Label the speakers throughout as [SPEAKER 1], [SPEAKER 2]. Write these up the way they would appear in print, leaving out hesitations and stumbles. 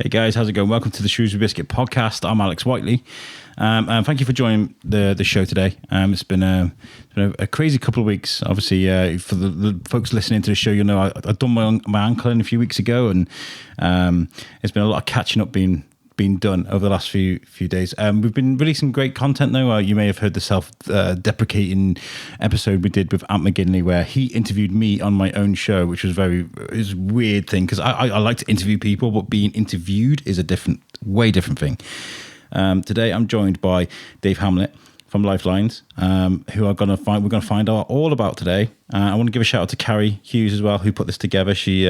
[SPEAKER 1] Hey guys, how's it going? Welcome to the Shrewsbury Biscuit podcast. I'm Alex Whiteley. And thank you for joining the show today. It's been a crazy couple of weeks. Obviously, for the folks listening to the show, you'll know I done my ankle in a few weeks ago, and it's been a lot of catching up being done over the last few days. We've been releasing great content though. You may have heard the self-deprecating episode we did with Ant McGinley, where he interviewed me on my own show, which was a weird thing because I like to interview people, but being interviewed is a way different thing. Today I'm joined by Dave Hamlet from Lyfe Linez, who we're going to find out all about today. I want to give a shout out to Carrie Hughes as well, who put this together. She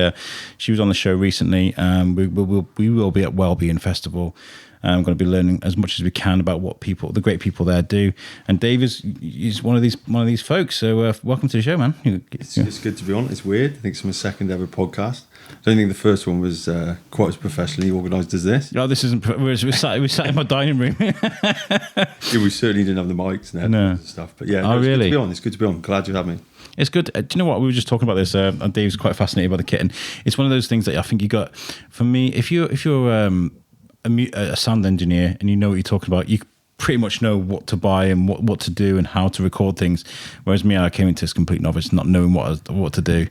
[SPEAKER 1] was on the show recently. We will be at Wellbeing Festival. I'm going to be learning as much as we can about what the great people there do. And Dave is one of these folks. So welcome to the show, man.
[SPEAKER 2] It's good to be on. It's weird. I think it's my second ever podcast. I don't think the first one was quite as professionally organised as this.
[SPEAKER 1] No, this isn't. We sat in my dining room.
[SPEAKER 2] Yeah, we certainly didn't have the mics and stuff. But yeah, it's good to be on. It's good to be on. Glad you had me. It's good.
[SPEAKER 1] Do you know what? We were just talking about this. And Dave's quite fascinated by the kitten. It's one of those things that I think you got. For me, if you're a sound engineer and you know what you're talking about, you pretty much know what to buy and what to do and how to record things. Whereas me, I came into this complete novice, not knowing what to do.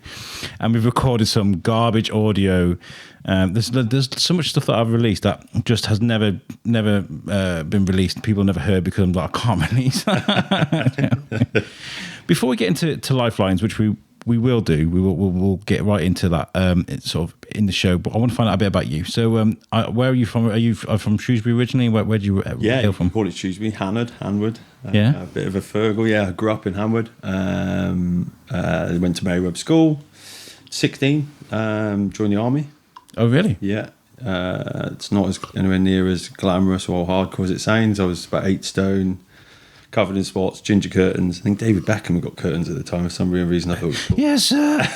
[SPEAKER 1] And we've recorded some garbage audio. There's so much stuff that I've released that just has never been released. People never heard because I'm like, I can't release. Before we get into Lyfe Linez, which we will do. We'll get right into that sort of in the show. But I want to find out a bit about you. So, where are you from? Are you from Shrewsbury originally? Where do you hail from?
[SPEAKER 2] Yeah, call it Shrewsbury, Hanwood.
[SPEAKER 1] Yeah,
[SPEAKER 2] a bit of a Fergal. Yeah, I grew up in Hanwood. Went to Mary Webb School. 16, joined the army.
[SPEAKER 1] Oh, really?
[SPEAKER 2] Yeah. It's not anywhere near as glamorous or hardcore as it sounds. I was about 8 stone. Covered in spots, ginger curtains. I think David Beckham got curtains at the time for some real reason. I thought it was cool.
[SPEAKER 1] Yes, sir.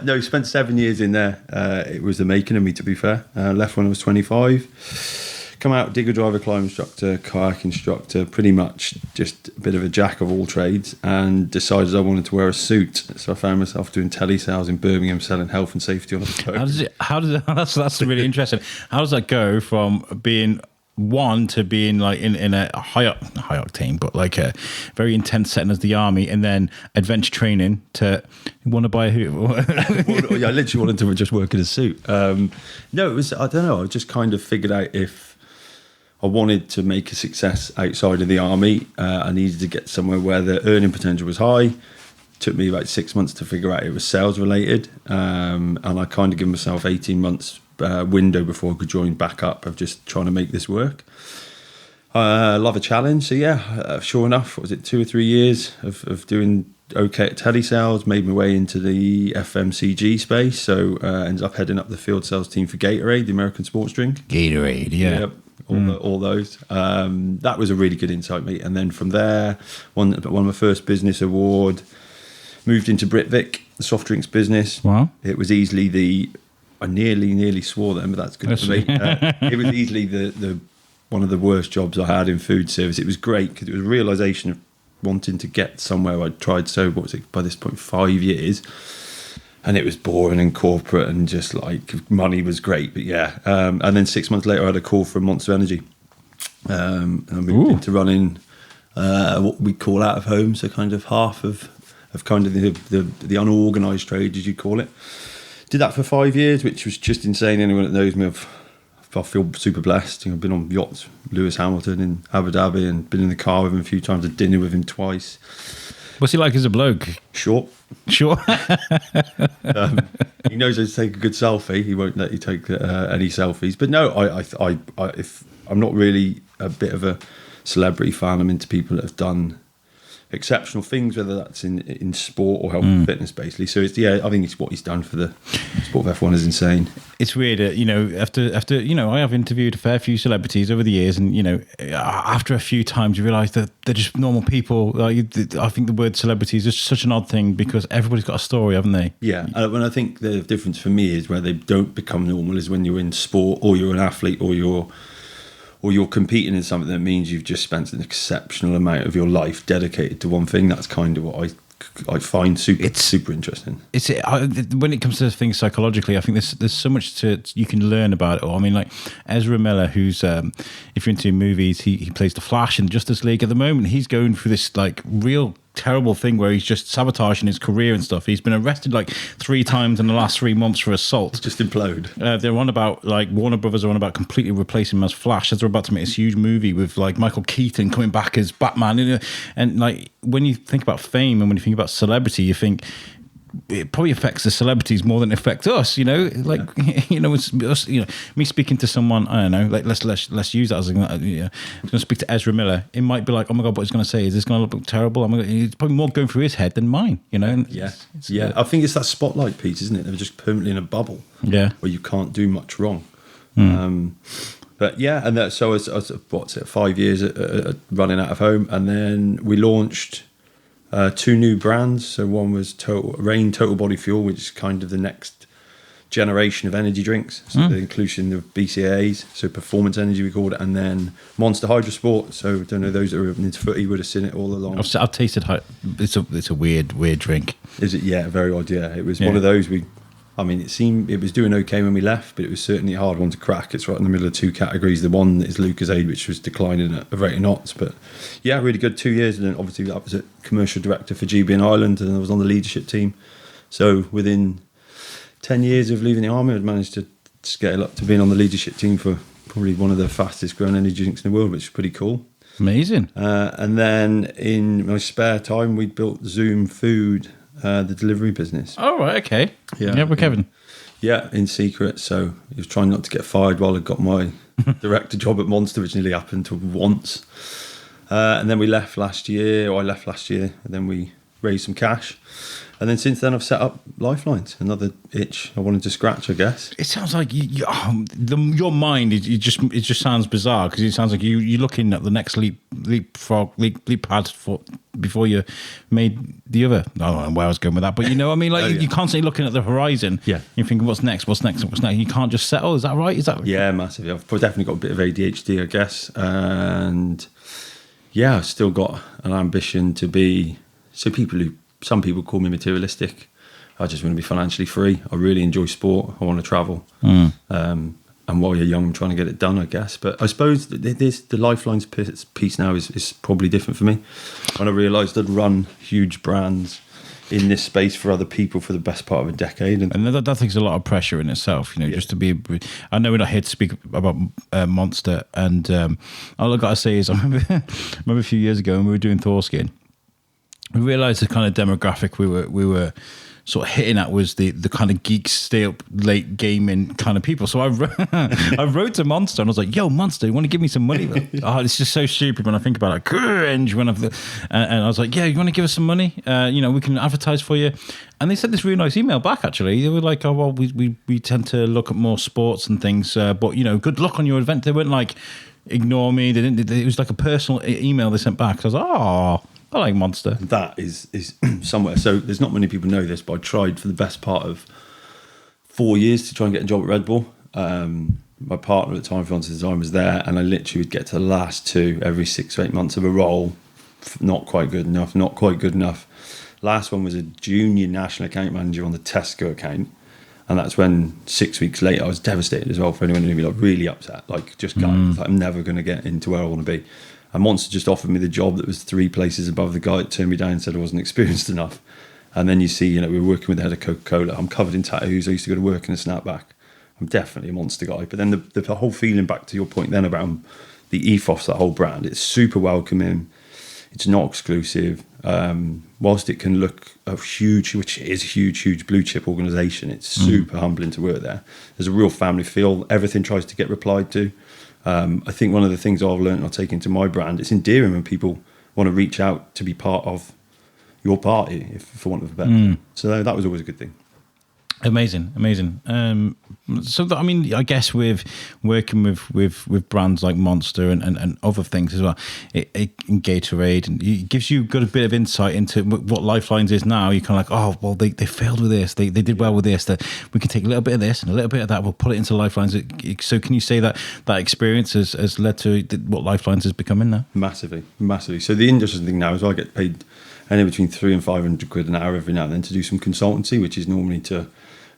[SPEAKER 2] No, he spent 7 years in there. It was the making of me, to be fair. Left when I was 25. Come out, digger driver, climb instructor, kayak instructor, pretty much just a bit of a jack of all trades, and decided I wanted to wear a suit. So I found myself doing telesales in Birmingham, selling health and safety on the phone.
[SPEAKER 1] That's really interesting. How does that go from being one to being like in a high octane, but like a very intense setting as the army, and then adventure training to want to buy a hoot?
[SPEAKER 2] Well, I literally wanted to just work in a suit. No, it was, I don't know, I just kind of figured out if I wanted to make a success outside of the army, I needed to get somewhere where the earning potential was high. Took me about 6 months to figure out it was sales related, and I kind of give myself 18 months window before I could join back up of just trying to make this work. I love a challenge. So yeah, sure enough, what was it, 2 or 3 years of doing okay at telesales, made my way into the FMCG space. So ended up heading up the field sales team for Gatorade, the American sports drink.
[SPEAKER 1] Gatorade, yeah.
[SPEAKER 2] Yep. All those. That was a really good insight, mate. And then from there, won my first business award, moved into Britvic, the soft drinks business.
[SPEAKER 1] Wow.
[SPEAKER 2] It was easily I nearly swore then, but that's good for me. It was easily the one of the worst jobs I had in food service. It was great because it was a realisation of wanting to get somewhere. I'd tried by this point 5 years, and it was boring and corporate and just like money was great, but yeah. And then 6 months later, I had a call from Monster Energy, and I moved into running what we call out of home, so kind of half of kind of the unorganised trade, as you call it. Did that for 5 years, which was just insane. Anyone that knows me, I feel super blessed. I've been on yachts, Lewis Hamilton in Abu Dhabi, and been in the car with him a few times, had dinner with him twice.
[SPEAKER 1] What's he like as a bloke?
[SPEAKER 2] Short.
[SPEAKER 1] He
[SPEAKER 2] knows how to take a good selfie. He won't let you take any selfies. But no, if I'm not really a bit of a celebrity fan. I'm into people that have done exceptional things, whether that's in sport or health and fitness, basically. So I think it's what he's done for the sport of F1 is insane.
[SPEAKER 1] It's weird, after I have interviewed a fair few celebrities over the years, and after a few times you realise that they're just normal people. I think the word celebrity is just such an odd thing because everybody's got a story, haven't they?
[SPEAKER 2] Yeah, and I think the difference for me is where they don't become normal is when you're in sport or you're an athlete or you're competing in something that means you've just spent an exceptional amount of your life dedicated to one thing. That's kind of what I I find super interesting.
[SPEAKER 1] When it comes to things psychologically, I think there's so much you can learn about it all. I mean, like Ezra Miller, who's if you're into movies, he plays the Flash in Justice League. At the moment, he's going through this like real terrible thing where he's just sabotaging his career and stuff. He's been arrested like 3 times in the last 3 months for assault.
[SPEAKER 2] Just implode.
[SPEAKER 1] They're on about, like, Warner Brothers are on about completely replacing him as Flash, as they're about to make this huge movie with like Michael Keaton coming back as Batman. And like when you think about fame and when you think about celebrity, you think it probably affects the celebrities more than it affects us, like, it's us, me speaking to someone, I don't know, like let's use that as I'm going to speak to Ezra Miller. It might be like, oh my God, what he's going to say, is this going to look terrible? It's probably more going through his head than mine,
[SPEAKER 2] Yeah. I think it's that spotlight piece, isn't it? They're just permanently in a bubble where you can't do much wrong. But yeah, and so I was 5 years running out of home, and then we launched 2 new brands. So one was Total Body Fuel, which is kind of the next generation of energy drinks. So the inclusion of BCAAs, so performance energy we called it, and then Monster Hydro Sport. So I don't know, those that are into footy would have seen it all along.
[SPEAKER 1] I've tasted it's a weird drink.
[SPEAKER 2] Is it? Yeah, very odd. Yeah, it was one of those it was doing okay when we left, but it was certainly a hard one to crack. It's right in the middle of 2 categories. The one is Lucozade, which was declining at a rate of knots. But yeah, really good 2 years. And then obviously that was a commercial director for GB in Ireland, and I was on the leadership team. So within 10 years of leaving the army, I'd managed to scale up to being on the leadership team for probably one of the fastest growing energy drinks in the world, which is pretty cool.
[SPEAKER 1] Amazing.
[SPEAKER 2] And then in my spare time, we built Zoom Food, the delivery business.
[SPEAKER 1] Oh, right, okay. Yeah, with Kevin.
[SPEAKER 2] Yeah, in secret. So he was trying not to get fired while I got my director job at Monster, which nearly happened to once. And then we left last year, or I left last year, and then we raised some cash. And then since then, I've set up Lyfe Linez, another itch I wanted to scratch, I guess.
[SPEAKER 1] It sounds like your mind. It just sounds bizarre, because it sounds like you're looking at the next leap pad before you made the other. I don't know where I was going with that, but what I mean. Like you're constantly looking at the horizon. Yeah, you're thinking, what's next? You can't just settle. Is that right?
[SPEAKER 2] Yeah, massively. I've definitely got a bit of ADHD, I guess, and yeah, I've still got an ambition to be. So some people call me materialistic. I just want to be financially free. I really enjoy sport. I want to travel. And while you're young, I'm trying to get it done, I guess. But I suppose the Lyfe Linez piece now is probably different for me. When I realised I'd run huge brands in this space for other people for the best part of a decade.
[SPEAKER 1] And that takes a lot of pressure in itself, just to be... I know we're not here to speak about Monster. And all I've got to say is, I remember a few years ago when we were doing Thorskin, we realised the kind of demographic we were sort of hitting at was the kind of geeks, stay up late gaming kind of people. So I wrote to Monster and I was like, "Yo, Monster, you want to give me some money?" It's just so stupid when I think about it. Cringe and I was like, "Yeah, you want to give us some money? We can advertise for you." And they sent this really nice email back. Actually, they were like, "Oh well, we tend to look at more sports and things, but good luck on your event." They weren't like, "Ignore me." They didn't. It was like a personal email they sent back. So I was like, "Oh, I like Monster."
[SPEAKER 2] That is somewhere. So there's not many people know this, but I tried for the best part of 4 years to try and get a job at Red Bull. My partner at the time, fiance design, was there, and I literally would get to the last 2 every 6 or 8 months of a role. Not quite good enough. Last one was a junior national account manager on the Tesco account. And that's when 6 weeks later, I was devastated as well for anyone who'd be like really upset. Like, just I'm never going to get into where I want to be. And Monster just offered me the job that was 3 places above the guy that turned me down and said I wasn't experienced enough. And then you see, we were working with the head of Coca-Cola. I'm covered in tattoos. I used to go to work in a snapback. I'm definitely a Monster guy. But then the whole feeling, back to your point then about the ethos, that whole brand, it's super welcoming. It's not exclusive. Whilst it can look which is a huge blue chip organisation, it's super humbling to work there. There's a real family feel. Everything tries to get replied to. I think one of the things I've learned, I'll take into my brand, it's endearing when people want to reach out to be part of your party, for want of a better. So that was always a good thing.
[SPEAKER 1] Amazing. So I mean, I guess with working with brands like Monster and other things as well, and Gatorade, and it gives you got a bit of insight into what Lyfe Linez is now. You're kind of like, oh well, they failed with this, they did well with this. That we can take a little bit of this and a little bit of that. We'll put it into Lyfe Linez. So can you say that experience has led to what Lyfe Linez is becoming now?
[SPEAKER 2] Massively. So the interesting thing now is I get paid anywhere between £300 and £500 an hour every now and then to do some consultancy, which is normally to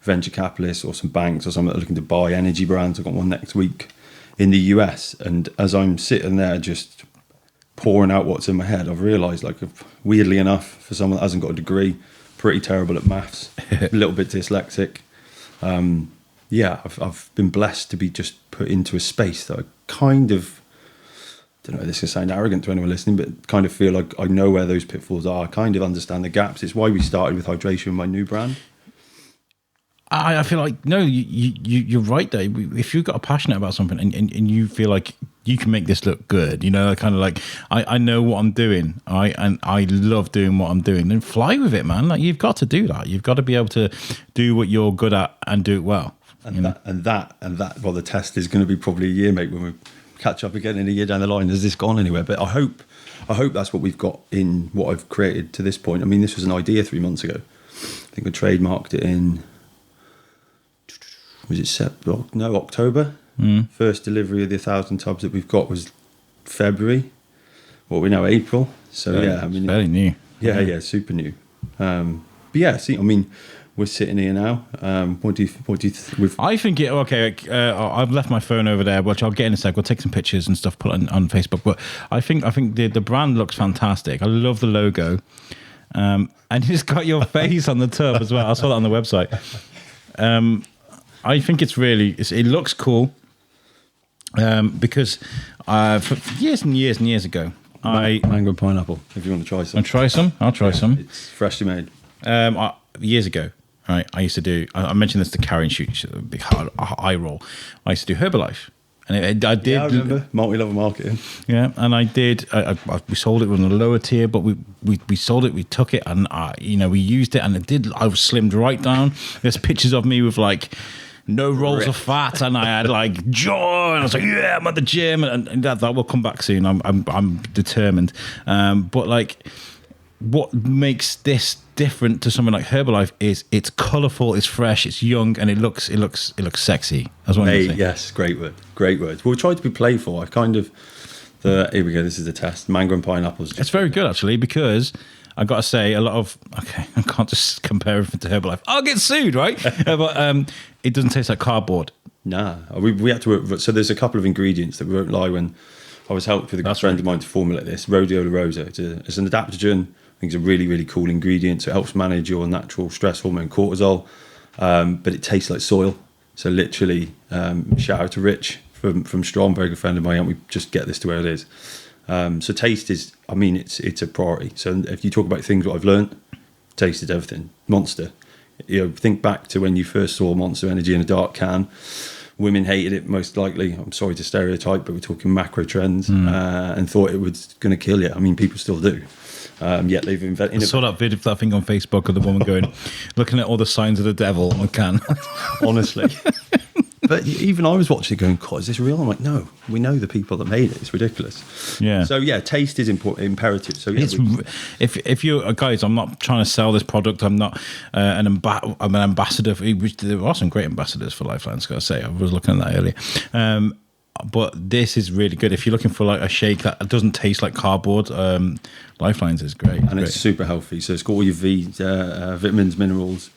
[SPEAKER 2] venture capitalists or some banks or someone that are looking to buy energy brands. I've got one next week in the US, and as I'm sitting there just pouring out what's in my head, I've realised, like, weirdly enough, for someone that hasn't got a degree, pretty terrible at maths, a little bit dyslexic. I've been blessed to be just put into a space that I kind of, I don't know, this is sound arrogant to anyone listening, but kind of feel like I know where those pitfalls are. I kind of understand the gaps. It's why we started with hydration, my new brand.
[SPEAKER 1] I feel like, no, you're right there. If you've got a passionate about something and you feel like you can make this look good, you know, kind of like, I know what I'm doing. I love doing what I'm doing, then fly with it, man. Like, you've got to do that. You've got to be able to do what you're good at and do it well.
[SPEAKER 2] And that, well, the test is going to be probably a year, mate, when we catch up again in a year down the line. Has this gone anywhere? But I hope that's what we've got in what I've created to this point. I mean, this was an idea 3 months ago. I think I trademarked it in, was it October? First delivery of the 1,000 tubs that we've got was February. What we're now April. So I mean,
[SPEAKER 1] it's very new.
[SPEAKER 2] Yeah, super new. But yeah, see, I mean, we're sitting here now. What do you think?
[SPEAKER 1] I think it. Okay, I've left my phone over there, which I'll get in a sec. We'll take some pictures and stuff, put it on Facebook. But I think the brand looks fantastic. I love the logo, and it's got your face on the tub as well. I saw that on the website. I think it looks cool, because for years and years and years ago,
[SPEAKER 2] mango and pineapple. If you want to try some,
[SPEAKER 1] I'll try some.
[SPEAKER 2] It's freshly made.
[SPEAKER 1] Years ago, right? I used to do. I mentioned this to Karen Shoot, a big hard eye roll. I used to do Herbalife, and I did.
[SPEAKER 2] Yeah, I remember multi-level marketing.
[SPEAKER 1] Yeah, and I did. We sold it on a lower tier, but we sold it. We took it, and we used it, and it did. I was slimmed right down. There's pictures of me with like no rolls of fat, and I had like jaw, and I was like, yeah, I'm at the gym, and that will come back soon. I'm determined. But like, what makes this different to something like Herbalife is it's colourful, it's fresh, it's young, and it looks sexy. That's what I'm saying.
[SPEAKER 2] Yes, great word. Well, we tried to be playful. I kind of here we go. This is the test. Mango and pineapples.
[SPEAKER 1] It's very good actually, because I got to say, I can't just compare everything to Herbalife. I'll get sued, right? But it doesn't taste like cardboard.
[SPEAKER 2] Nah, we had to work. So there's a couple of ingredients that we won't lie. When I was helped with a good friend of mine to formulate this, rhodiola rosa. It's an adaptogen. I think it's a really, really cool ingredient. So it helps manage your natural stress hormone cortisol, but it tastes like soil. So literally, shout out to Rich from Strong, very good friend of mine. And we just get this to where it is. So taste is, I mean, it's a priority. So if you talk about things that I've learned, taste is everything. Monster, think back to when you first saw Monster Energy in a dark can. Women hated it most likely. I'm sorry to stereotype, but we're talking macro trends, and thought it was going to kill you. I mean, people still do. Yet they've invented.
[SPEAKER 1] I saw that thing on Facebook of the woman going, looking at all the signs of the devil on a can.
[SPEAKER 2] Honestly. But even I was watching it going, God, is this real? I'm like, no, we know the people that made it. It's ridiculous.
[SPEAKER 1] Yeah.
[SPEAKER 2] So yeah, taste is imperative. So yeah,
[SPEAKER 1] if you're guys, I'm not trying to sell this product. I'm not I'm an ambassador. There are some great ambassadors for Lyfe Linez, gotta say. I was looking at that earlier. But this is really good. If you're looking for like a shake that doesn't taste like cardboard, Lyfe Linez is great.
[SPEAKER 2] And it's super healthy. So it's got all your vitamins, minerals.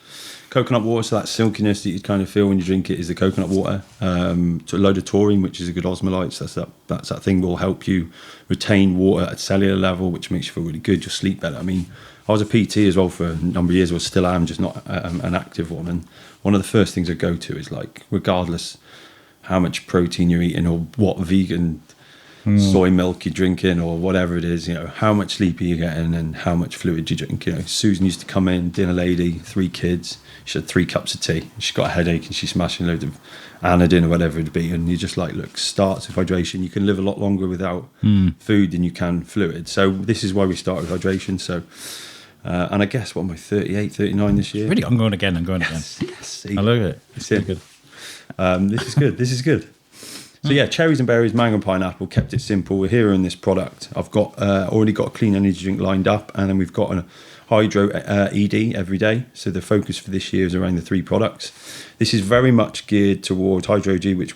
[SPEAKER 2] Coconut water, so that silkiness that you kind of feel when you drink it is the coconut water. So a load of taurine, which is a good osmolyte. So that's that thing will help you retain water at cellular level, which makes you feel really good. You'll sleep better. I mean, I was a PT as well for a number of years, or still am, just not an active one. And one of the first things I go to is like, regardless how much protein you're eating or what vegan soy milk you're drinking or whatever it is, how much sleep are you getting and how much fluid you drink. Susan used to come in, dinner lady, 3 kids. She had 3 cups of tea. She's got a headache and she's smashing loads of anodine or whatever it be. And you're just like, look, starts with hydration. You can live a lot longer without food than you can fluid. So this is why we start with hydration. So, and I guess, what am I, 38, 39 this year?
[SPEAKER 1] Really, I'm going again.
[SPEAKER 2] Yes.
[SPEAKER 1] I love it.
[SPEAKER 2] It's really good. This is good. This is good. So yeah, cherries and berries, mango and pineapple, kept it simple. We're here in this product. I've got already got a clean energy drink lined up, and then we've got a hydro ED every day. So the focus for this year is around the 3 products. This is very much geared towards hydro G, which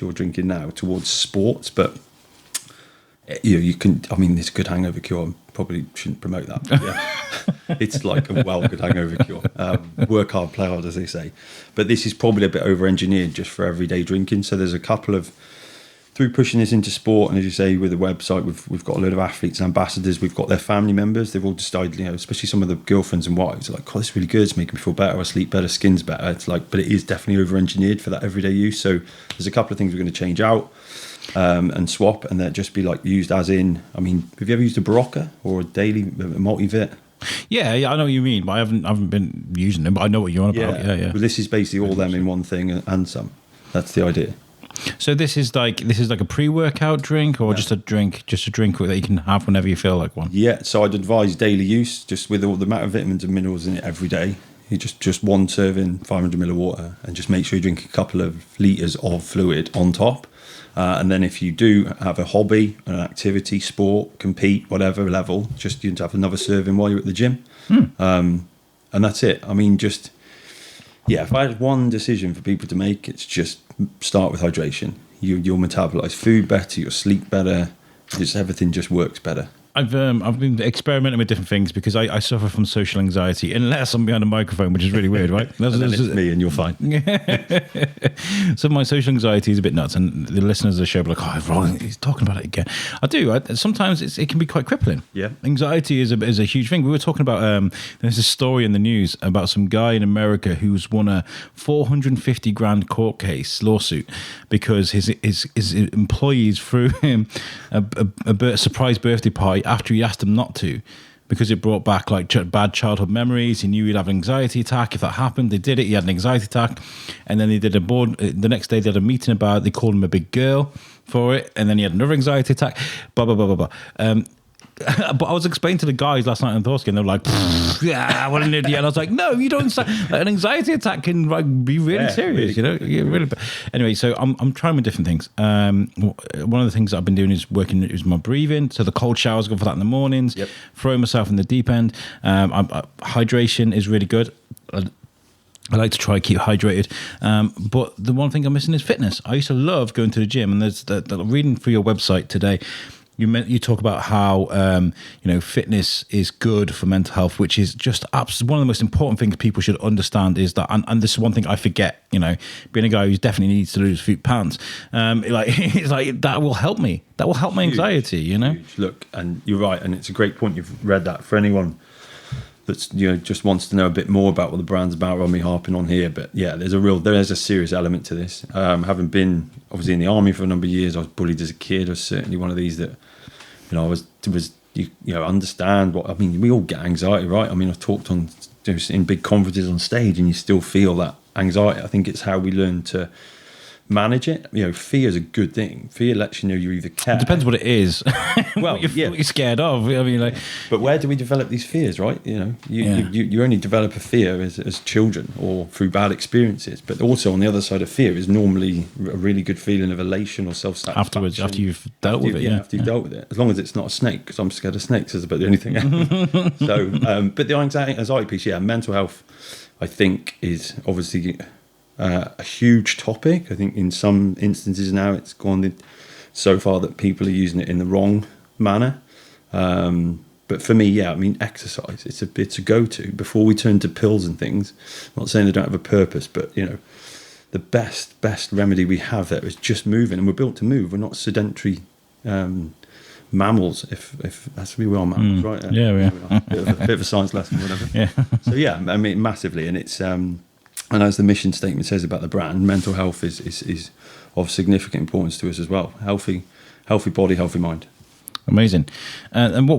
[SPEAKER 2] you're drinking now, towards sports. But you can. I mean, it's a good hangover cure. I probably shouldn't promote that. But yeah, it's like a good hangover cure. Work hard, play hard, as they say. But this is probably a bit over-engineered just for everyday drinking. So there's a couple of, through pushing this into sport, and as you say, with the website, we've got a load of athletes and ambassadors. We've got their family members. They've all decided, especially some of the girlfriends and wives, are like, "Oh, it's really good. It's making me feel better. I sleep better. Skin's better." It's like, but it is definitely over-engineered for that everyday use. So there's a couple of things we're going to change out and swap, and that just be like used as in. I mean, have you ever used a Barocca or a daily multivit?
[SPEAKER 1] Yeah, I know what you mean, but I haven't been using them. But I know what you're on about. Yeah.
[SPEAKER 2] Well, this is basically all them in one thing and some. That's the idea.
[SPEAKER 1] So this is like a pre-workout drink, or just a drink that you can have whenever you feel like one.
[SPEAKER 2] Yeah, so I'd advise daily use, just with all the amount of vitamins and minerals in it every day. You just one serving, 500 ml of water, and just make sure you drink a couple of litres of fluid on top. And then if you do have a hobby, an activity, sport, compete, whatever level, just you have another serving while you're at the gym. And that's it. I mean, if I had one decision for people to make, it's just start with hydration. You'll metabolize food better, you'll sleep better, everything just works better.
[SPEAKER 1] I've been experimenting with different things because I suffer from social anxiety unless I'm behind a microphone, which is really weird, right?
[SPEAKER 2] And then it's me and you're fine.
[SPEAKER 1] So my social anxiety is a bit nuts, and the listeners of the show are like, "Oh, Ron, he's talking about it again." I do. Sometimes it can be quite crippling.
[SPEAKER 2] Yeah,
[SPEAKER 1] anxiety is a huge thing. We were talking about there's a story in the news about some guy in America who's won a $450,000 court case lawsuit because his employees threw him a surprise birthday party after he asked them not to, because it brought back like bad childhood memories. He knew he'd have an anxiety attack if that happened. They did it. He had an anxiety attack, and then they did a board. The next day they had a meeting about it. They called him a big girl for it, and then he had another anxiety attack. Blah blah blah blah blah. But I was explaining to the guys last night on Thorsky, and they were like, "Yeah, what an idiot!" And I was like, "No, you don't. An anxiety attack can be really serious, really." Anyway, so I'm trying with different things. One of the things that I've been doing is my breathing. So the cold showers, go for that in the mornings.
[SPEAKER 2] Yep.
[SPEAKER 1] Throwing myself in the deep end. Hydration is really good. I like to try and keep hydrated, but the one thing I'm missing is fitness. I used to love going to the gym, and there's reading through your website today. You talk about how fitness is good for mental health, which is just one of the most important things people should understand. Is that, and this is one thing I forget. Being a guy who definitely needs to lose a few pounds, it's like that will help me. That will help my anxiety.
[SPEAKER 2] Huge. Look, and you're right, and it's a great point. You've read that for anyone that's just wants to know a bit more about what the brand's about, rather than me harping on here. But yeah, there is a serious element to this. Having been obviously in the army for a number of years, I was bullied as a kid. I was certainly one of these that I was understand what I mean. We all get anxiety, right? I mean, I've talked in big conferences on stage, and you still feel that anxiety. I think it's how we learn to manage it. Fear is a good thing. Fear lets you know you either care.
[SPEAKER 1] It depends what it is.
[SPEAKER 2] Well,
[SPEAKER 1] what you're scared of. I mean,
[SPEAKER 2] but where do we develop these fears, right? You only develop a fear as children or through bad experiences. But also on the other side of fear is normally a really good feeling of elation or self-satisfaction.
[SPEAKER 1] Afterwards, after you've dealt with it.
[SPEAKER 2] After you've dealt with it. As long as it's not a snake, because I'm scared of snakes, is about the only thing. So, but the anxiety piece, mental health, I think, is obviously a huge topic. I think in some instances now it's gone so far that people are using it in the wrong manner. But for me, exercise, it's a go-to before we turn to pills and things. I'm not saying they don't have a purpose, but the best remedy we have there is just moving, and we're built to move. We're not sedentary mammals, if that's we are mammals, right?
[SPEAKER 1] Yeah, we are.
[SPEAKER 2] A bit of a science lesson, whatever.
[SPEAKER 1] Yeah.
[SPEAKER 2] So massively, and it's and as the mission statement says about the brand, mental health is of significant importance to us as well. Healthy body, healthy mind.
[SPEAKER 1] Amazing. And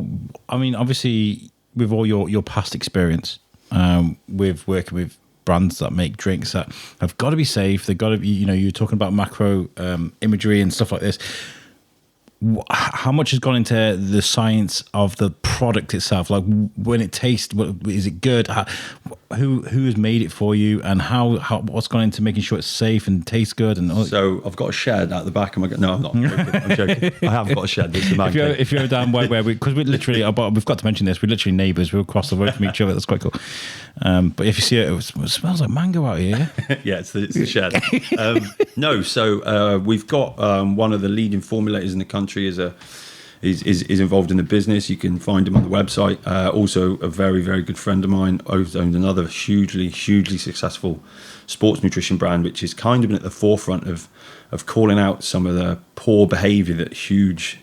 [SPEAKER 1] obviously, with all your past experience with working with brands that make drinks that have got to be safe, they've got to be, you're talking about macro imagery and stuff like this. how much has gone into the science of the product itself? Like when it tastes, is it good? Who has made it for you, and how what's gone into making sure it's safe and tastes good? And all?
[SPEAKER 2] So I've got a shed out the back of my. No, I'm not. I'm joking. I have got a shed. It's the
[SPEAKER 1] if you're down where we, because we're literally, we've got to mention this. We're literally neighbours. We're across the road from each other. That's quite cool. But if you see it, it smells like mango out here.
[SPEAKER 2] Yeah, it's the shed. No, so we've got one of the leading formulators in the country is involved in the business. You can find him on the website. Also, a very, very good friend of mine owns another hugely successful sports nutrition brand, which is kind of been at the forefront of calling out some of the poor behaviour that huge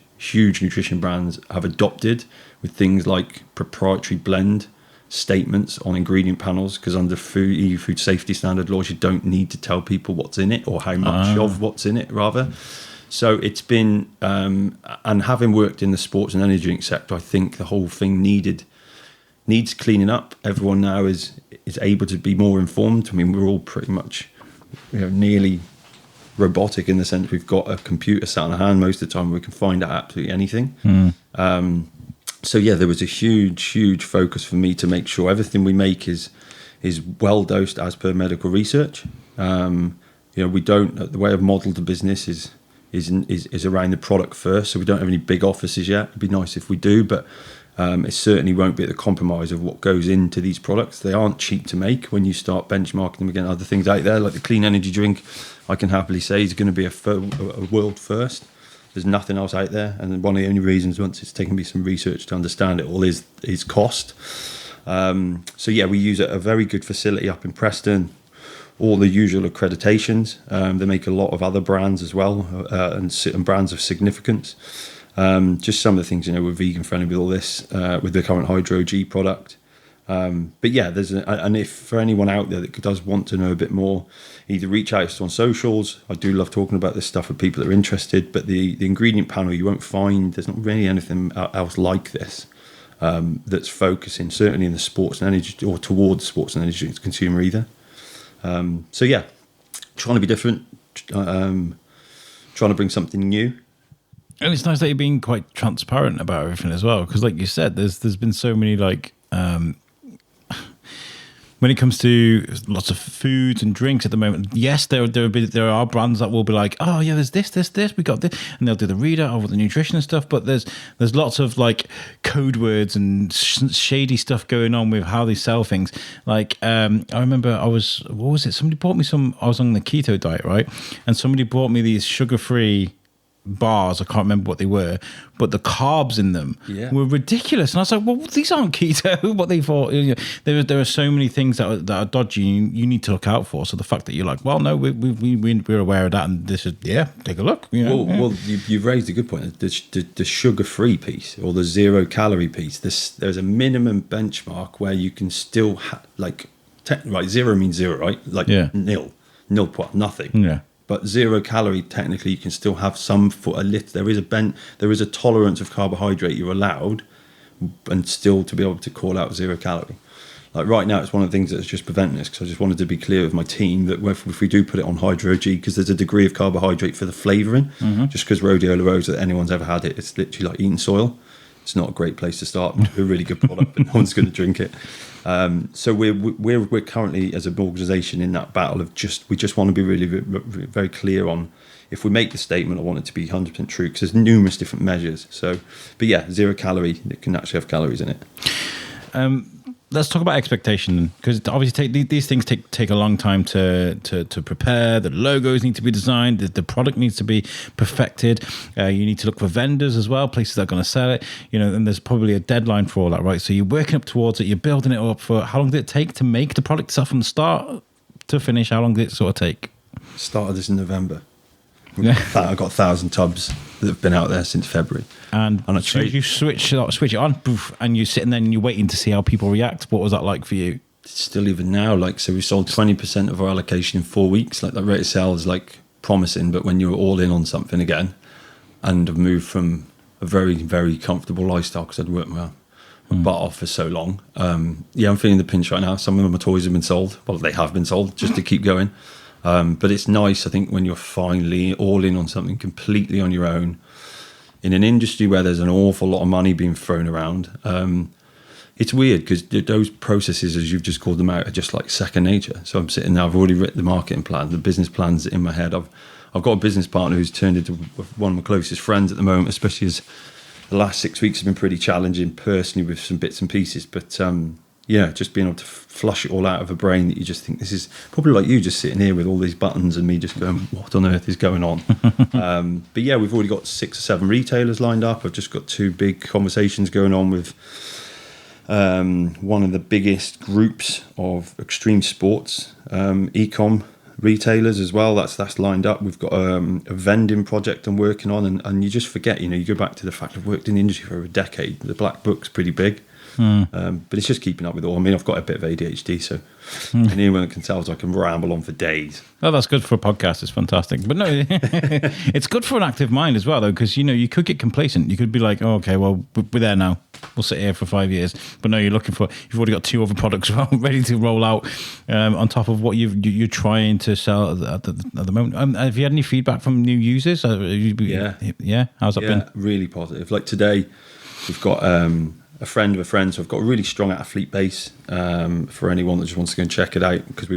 [SPEAKER 2] nutrition brands have adopted with things like proprietary blend statements on ingredient panels, because under EU food safety standard laws, you don't need to tell people what's in it or how much of what's in it, rather. So it's been, and having worked in the sports and energy drink sector, I think the whole thing needs cleaning up. Everyone now is able to be more informed. I mean, we're all pretty much, nearly robotic in the sense we've got a computer sat on our hand most of the time. We can find out absolutely anything. So yeah, there was a huge focus for me to make sure everything we make is well dosed as per medical research. We don't. The way I've modelled the business is around the product first. So we don't have any big offices yet. It'd be nice if we do, but it certainly won't be at the compromise of what goes into these products. They aren't cheap to make when you start benchmarking them against other things out there, like the clean energy drink. I can happily say is going to be a world first. There's nothing else out there, and one of the only reasons, once it's taken me some research to understand it all, is cost. So yeah, we use a very good facility up in Preston, all the usual accreditations. They make a lot of other brands as well, and brands of significance. Just some of the things, we're vegan friendly with all this, with the current Hydro G product. But yeah, and if for anyone out there that does want to know a bit more, either reach out to us on socials. I do love talking about this stuff with people that are interested, but the ingredient panel, you won't find, there's not really anything else like this that's focusing certainly in the sports and energy, or towards sports and energy consumer either. So yeah, trying to be different, trying to bring something new.
[SPEAKER 1] And it's nice that you're being quite transparent about everything as well, because like you said, there's been so many when it comes to lots of foods and drinks at the moment, yes, there are brands that will be like, oh yeah, there's this, we got this, and they'll do the readout of the nutrition and stuff. But there's lots of like code words and shady stuff going on with how they sell things. Like I remember what was it? Somebody bought me I was on the keto diet, right? And somebody bought me these sugar-free bars. I can't remember what they were, but the carbs in them were ridiculous. And I was like, well, these aren't keto. What they thought, there are so many things that are dodgy. You need to look out for. So the fact that you're like, well, no, we're aware of that, and this is take a look.
[SPEAKER 2] Well, you've raised a good point. The sugar-free piece or the zero-calorie piece. There's a minimum benchmark where you can still zero means zero, right? Like nil, nothing.
[SPEAKER 1] Yeah.
[SPEAKER 2] But 0 calorie, technically, you can still have some there is a tolerance of carbohydrate you're allowed, and still to be able to call out 0 calorie. Like right now, it's one of the things that's just preventing this, because I just wanted to be clear with my team that if we do put it on Hydro G, because there's a degree of carbohydrate for the flavouring, just because Rhodiola Rosa, anyone's ever had it, it's literally like eating soil. It's not a great place to start. It's a really good product, but no one's going to drink it. So we're currently as an organisation in that battle of we just want to be really very clear on, if we make the statement, I want it to be 100% true, because there's numerous different measures. So, but yeah, 0 calorie, it can actually have calories in it.
[SPEAKER 1] Let's talk about expectation, because obviously these things take a long time to prepare. The logos need to be designed. The product needs to be perfected. You need to look for vendors as well, places that are going to sell it. And there's probably a deadline for all that, right? So you're working up towards it. You're building it up for how long did it take to make the product itself from the start to finish? How long did it sort of take?
[SPEAKER 2] Started this in November. I've got 1,000 tubs that have been out there since February.
[SPEAKER 1] And as soon as you switch it on, poof, and you're sitting there and you're waiting to see how people react. What was that like for you?
[SPEAKER 2] Still even now, so we sold 20% of our allocation in 4 weeks. Like that rate of sale is promising, but when you're all in on something again, and have moved from a very, very comfortable lifestyle, because I'd worked my butt off for so long. I'm feeling the pinch right now. Some of my toys have been sold. Well, they have been sold just to keep going. But it's nice, I think, when you're finally all in on something completely on your own. in an industry where there's an awful lot of money being thrown around, it's weird because those processes, as you've just called them out, are just like second nature. So I'm sitting there, I've already written the marketing plan, the business plans in my head. I've got a business partner who's turned into one of my closest friends at the moment, especially as the last 6 weeks have been pretty challenging personally with some bits and pieces. But just being able to flush it all out of a brain that you just think, this is probably like you just sitting here with all these buttons and me just going, what on earth is going on? But yeah, we've already got 6 or 7 retailers lined up. I've just got 2 big conversations going on with one of the biggest groups of extreme sports e-com retailers as well. That's lined up. We've got a vending project I'm working on, and you just forget, you go back to the fact I've worked in the industry for over a decade. The black book's pretty big. But it's just keeping up with all. I mean, I've got a bit of ADHD, so anyone can tell I can ramble on for days.
[SPEAKER 1] Oh, that's good for a podcast. It's fantastic. But no, it's good for an active mind as well, though, because, you could get complacent. You could be like, oh, okay, well, we're there now. We'll sit here for 5 years. But no, you've already got 2 other products ready to roll out on top of what you're trying to sell at the moment. Have you had any feedback from new users? Yeah. How's that been?
[SPEAKER 2] Really positive. Like today, we've got a friend of a friend, so I've got a really strong athlete base for anyone that just wants to go and check it out, because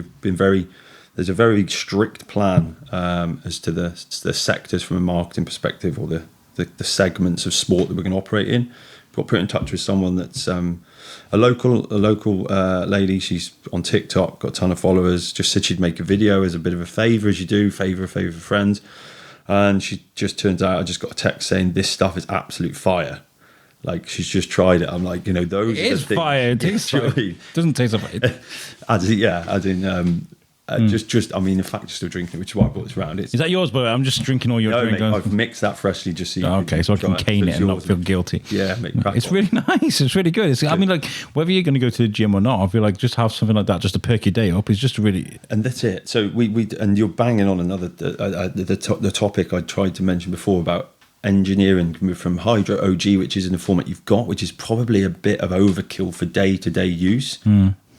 [SPEAKER 2] there's a very strict plan as to the sectors from a marketing perspective, or the segments of sport that we're going to operate in. Got put in touch with someone that's a local lady. She's on TikTok, got a ton of followers. Just said she'd make a video as a bit of a favour, as you do, favour for friends. And she just turns out, I just got a text saying this stuff is absolute fire. Like, she's just tried it. I'm like, those
[SPEAKER 1] it
[SPEAKER 2] are
[SPEAKER 1] is
[SPEAKER 2] the
[SPEAKER 1] fire. It tastes fire. It doesn't taste like it.
[SPEAKER 2] I mean, in fact, just still drinking it, which is why I brought this round.
[SPEAKER 1] Is that yours, but I'm just drinking all your drink?
[SPEAKER 2] Mate, I've mixed that freshly just so you
[SPEAKER 1] okay, so I can cane it and not feel guilty.
[SPEAKER 2] Yeah, mate,
[SPEAKER 1] it's really nice. It's really good. I mean, like, whether you're going to go to the gym or not, I feel like just have something like that just to perk your day up is just really...
[SPEAKER 2] And that's it. So we and you're banging on another the topic I tried to mention before about engineering from Hydro OG, which is in the format you've got, which is probably a bit of overkill for day-to-day use.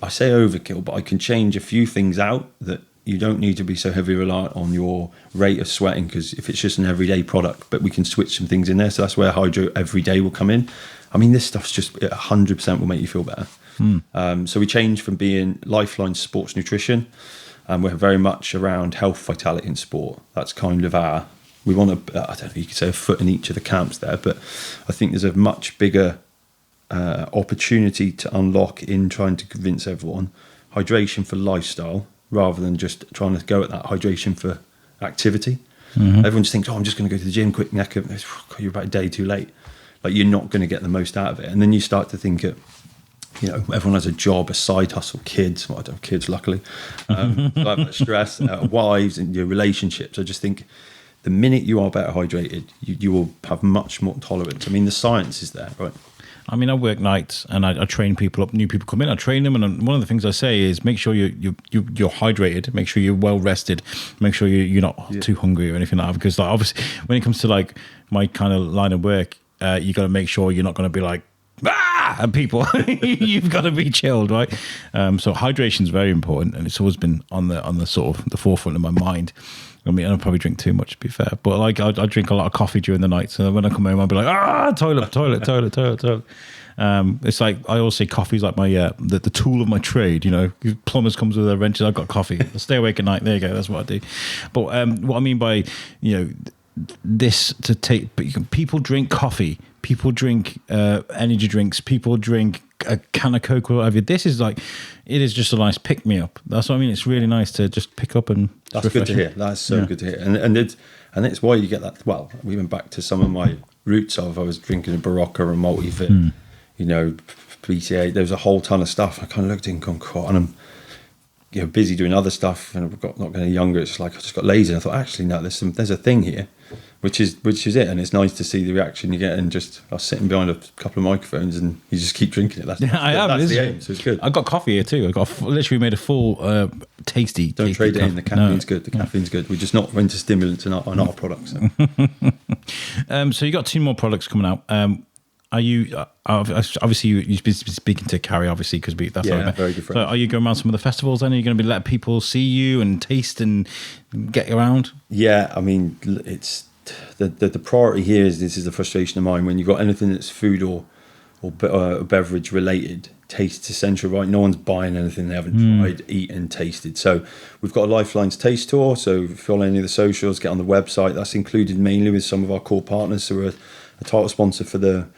[SPEAKER 2] I say overkill, but I can change a few things out that you don't need to be so heavily reliant on your rate of sweating, because if it's just an everyday product, but we can switch some things in there. So that's where Hydro Everyday will come in. I mean, this stuff's just 100% will make you feel better. So we changed from being Lyfe Linez sports nutrition, and we're very much around health, vitality and sport. That's kind of we want to, I don't know, you could say a foot in each of the camps there, but I think there's a much bigger opportunity to unlock in trying to convince everyone hydration for lifestyle rather than just trying to go at that hydration for activity. Everyone just thinks, I'm just going to go to the gym quick, you're about a day too late. Like, you're not going to get the most out of it. And then you start to think everyone has a job, a side hustle, kids. Well, I don't have kids, luckily. Stress, wives and your relationships. I just think the minute you are better hydrated, you will have much more tolerance. I mean, the science is there, right?
[SPEAKER 1] I mean, I work nights and I train people up. New people come in, I train them, and one of the things I say is make sure you're hydrated, make sure you're well rested, make sure you're not too hungry or anything like that. Because like, obviously, when it comes to like my kind of line of work, you got to make sure you're not going to be like and people. You've got to be chilled, right? So hydration is very important, and it's always been on the sort of the forefront of my mind. I mean, I probably drink too much, to be fair. But like, I drink a lot of coffee during the night. So when I come home, I'll be like, toilet. It's like, I always say coffee's like my the tool of my trade. Plumbers comes with their wrenches. I've got coffee. I stay awake at night. There you go. That's what I do. But what I mean by this to take, people drink coffee. People drink energy drinks. People drink a can of Coke or whatever. This is like, it is just a nice pick me up. That's what I mean. It's really nice to just pick up and.
[SPEAKER 2] That's good to hear. That's so good to hear. And it's why you get that. Well, we went back to some of my roots of I was drinking a Barocca or Multivit, PTA. There was a whole ton of stuff. I kind of looked in Concord and I'm busy doing other stuff, and I've got not getting younger. It's like I just got lazy. And I thought, actually, no, there's a thing here, which is it. And it's nice to see the reaction you get. And just I was sitting behind a couple of microphones, and you just keep drinking it. That's the aim. So it's good.
[SPEAKER 1] I got coffee here too. I got literally made a full tasty.
[SPEAKER 2] Don't
[SPEAKER 1] tasty
[SPEAKER 2] trade it
[SPEAKER 1] coffee.
[SPEAKER 2] in. The caffeine's good. The caffeine's good. We're just not into stimulants on our products. So.
[SPEAKER 1] So you got 2 more products coming out. Are you obviously you've been speaking to Carrie, obviously, because that's
[SPEAKER 2] very good friend.
[SPEAKER 1] So are you going around some of the festivals then? Are you going to be letting people see you and taste and get around?
[SPEAKER 2] Yeah, I mean, it's the priority here is, this is the frustration of mine, when you've got anything that's food or beverage related, taste essential, right? No one's buying anything they haven't tried, eaten, tasted. So we've got a Lyfe Linez taste tour. So if you follow any of the socials, get on the website. That's included mainly with some of our core partners. So we're a title sponsor for the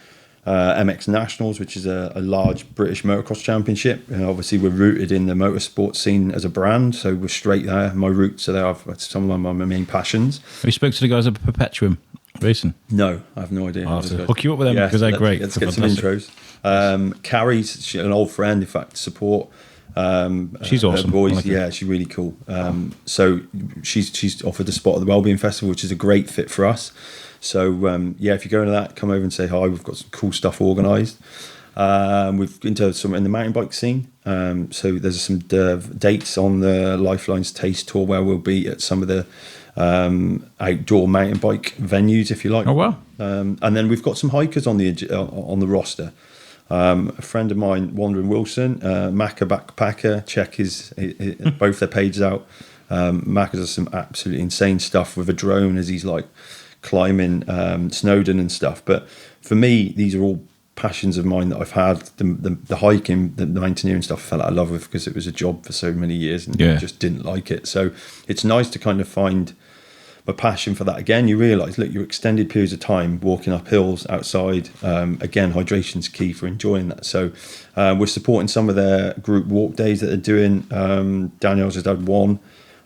[SPEAKER 2] MX Nationals, which is a large British motocross championship. And obviously we're rooted in the motorsport scene as a brand, so we're straight there. My roots are there. That's some of my main passions.
[SPEAKER 1] Have you spoke to the guys at Perpetuum Racing?
[SPEAKER 2] No, I have no idea.
[SPEAKER 1] I'll have to hook you up with them, because they're great.
[SPEAKER 2] Let's get some intros. Carrie's an old friend, in fact, support.
[SPEAKER 1] She's awesome.
[SPEAKER 2] Boys,
[SPEAKER 1] like
[SPEAKER 2] yeah, she's really cool. So she's offered a spot at the Wellbeing Festival, which is a great fit for us. So yeah, if you go into that, come over and say hi. We've got some cool stuff organised. We've into some in the mountain bike scene. So there's some dates on the Lyfe Linez Taste Tour where we'll be at some of the outdoor mountain bike venues, if you like.
[SPEAKER 1] Oh wow!
[SPEAKER 2] And then we've got some hikers on the roster. A friend of mine, Wandering Wilson, Macca Backpacker. Check his both their pages out. Macca does some absolutely insane stuff with a drone as he's like climbing Snowdon and stuff. But for me, these are all passions of mine that I've had. The hiking, the mountaineering stuff, I fell out of love with because it was a job for so many years and I just didn't like it. So it's nice to kind of find my passion for that again. You realise, look, your extended periods of time walking up hills outside. Again, hydration's key for enjoying that. So we're supporting some of their group walk days that they're doing. Danielle's just had one.